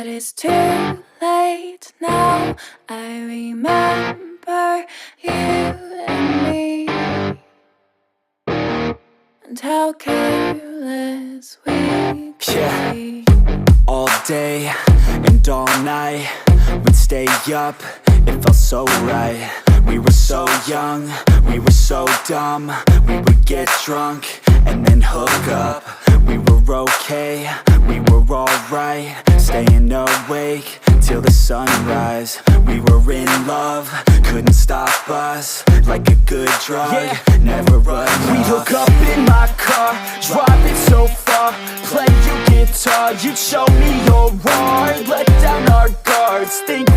But it's too late now. I remember you and me, and how careless we could be. All day and all night, we'd stay up, it felt so right. We were so young, we were so dumb. We would get drunk and then hook up. We were okay, we were alright, staying awake till the sunrise. We were in love, couldn't stop us, like a good drug, never enough. We'd hook up in my car, drive it so far, play your guitar, you'd show me your art, let down our guards, think